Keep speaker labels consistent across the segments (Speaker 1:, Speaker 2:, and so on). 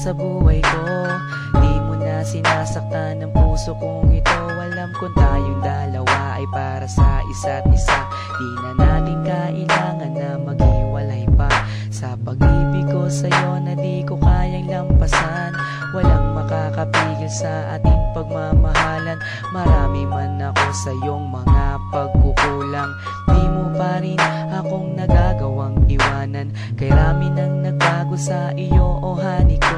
Speaker 1: sa buhay ko. Di mo na sinasaktan ang puso kong ito. Alam kong tayong dalawa ay para sa isa't isa. Di na natin kailangan na maghiwalay pa. Sa pag-ibig ko sa'yo na di ko kayang lampasan. Walang makakapigil sa ating pagmamahalan. Marami man ako sa iyong mga pagkukulang, di mo pa rin akong nagagawang iwanan. Kay rami nang nagbago sa iyo, oh honey ko.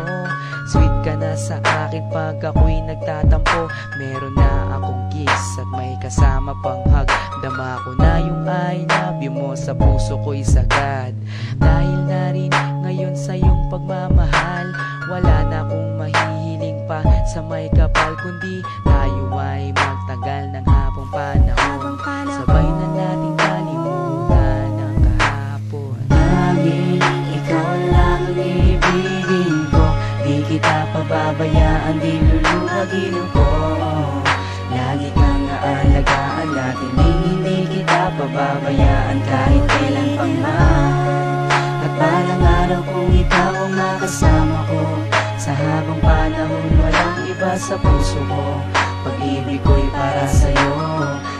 Speaker 1: Sweet ka na sa akin pag ako'y nagtatampo. Meron na akong kiss at may kasama pang hug. Dama ko na yung I love you mo sa puso ko'y sagad. Dahil na rin ngayon sa iyong pagmamahal, wala na akong mahihiling pa sa may kapal, kundi tayo ay magtagal ng habang panahon. Sabay na nating kalimutan ang kahapon.
Speaker 2: Laging ikaw lang ang ibigin ko. Di kita pababayaan, di luluhagin ko. Lagi kang aalagaan natin, hindi kita pababayaan kahit kailan pang man. At balang araw kung ikaw ang makasama ko, sa habang panahon walang iba sa puso ko. Pag-ibig ko'y para sa'yo,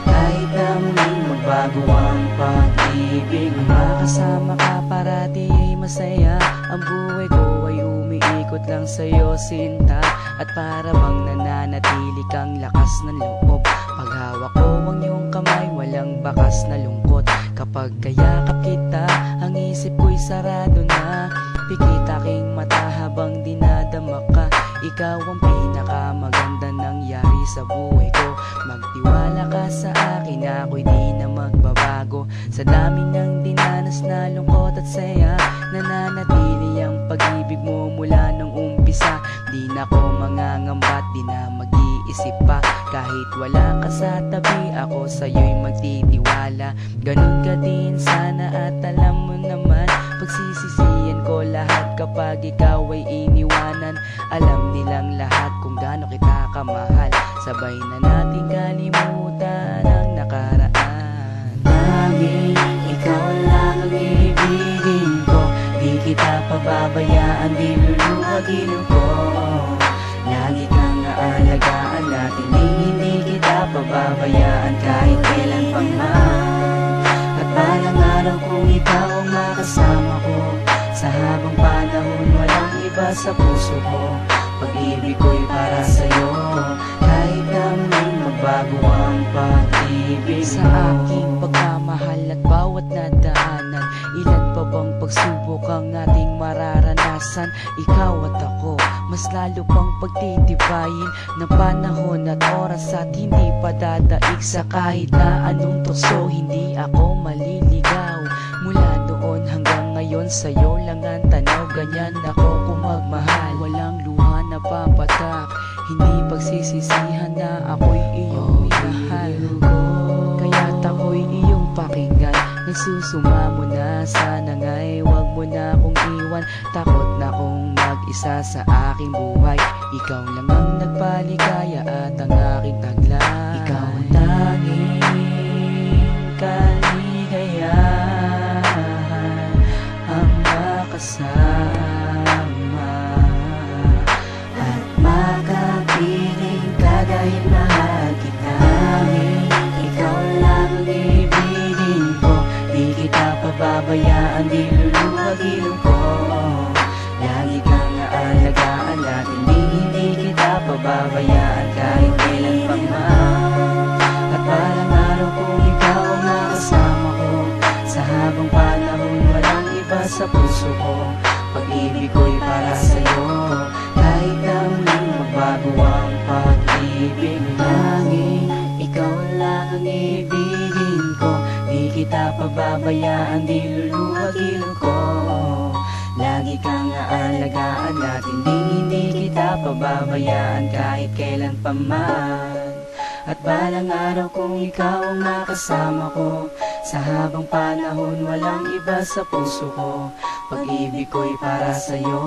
Speaker 2: kahit na muling magbago ang pag-ibig.
Speaker 1: Makasama ka parati ay masaya. Ang buhay ko ay umiikot lang sa'yo, sinta. At para bang nananatili kang lakas ng loob. Paghawak ko ang iyong kamay, walang bakas na lungkot. Kapag kayakap kita, ang isip ko'y sarado na. Pikit aking mata habang dinadama ka. Ikaw ang pinakamaganda nangyari sa buhay ko. Magtiwala ka sa akin, ako'y di na magbabago. Sa dami ng dinanas na lungkot at saya, nananatili ang pag-ibig mo mula nung umpisa. Di na ko mangangambat, di na mag-iisip pa. Kahit wala ka sa tabi, ako sa'yo'y magtitiwala. Ganun ka din sana at alam mo naman, pagsisisihan ko lahat kapag ikaw ay iniwanan. Alam nilang lahat kung gaano kita kamahal. Sabay na natin kalimutan ang nakaraan.
Speaker 2: Laging ikaw lang ang ibigin ko. Di kita pababayaan, di luluhagin ko. Lagi kang aalagaan natin, hindi kita pababayaan kahit kailan pang man. At balang araw kung ikaw ang makasama ko, sa habang panahon walang iba sa puso ko. Pag-ibig ko'y para sa'yo, kahit na muling magbago ang pag-ibig
Speaker 1: sa aking pagmamahal at bawat nadaanan. Ilan pa bang pagsubok ang ating mararanasan? Ikaw at ako, mas lalo pang pagtitibayin ng panahon at oras at hindi pa dadaig sa kahit na anong tukso. Hindi ako maliligaw mula noon hanggang ngayon, sa'yo lang ang tanaw. Ganyan ako kung magmahal, walang luha na papatak. Hindi pagsisisihan na ako'y iyong minahal. Kaya't ako'y iyong pakinggan. Nagsusumamo na, sana nga'y wag mo na akong iwan. Takot na akong mag-isa sa aking buhay. Ikaw lang ang nagpaligaya at ang aking taglay.
Speaker 2: Ikaw ang tanging kaligayahan, ang makasama at makapiling ka dahil mahal kita. Ikaw lang ang ibigin ko. Di kita pababayaan, di luluhagin ko. Lagi kang aalagaan natin, hindi kita pababayaan kahit kailan pang man. At balang araw kung ikaw ang nakasama ko, sa habang panahon walang iba sa puso ko. Pag-ibig ko'y para sa'yo, kahit na muling magbago ang pag-ibig. Laging ikaw lang ang ibigin ko. Di kita pababayaan, di luluhagin ko. Lagi kang aalagaan natin, hindi kita pababayaan kahit kailan pa man. At balang araw kung ikaw ang nakasama ko, sa habang panahon walang iba sa puso ko. Pag-ibig ko'y para sa'yo,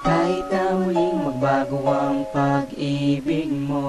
Speaker 2: kahit na muling magbago ang pag-ibig mo.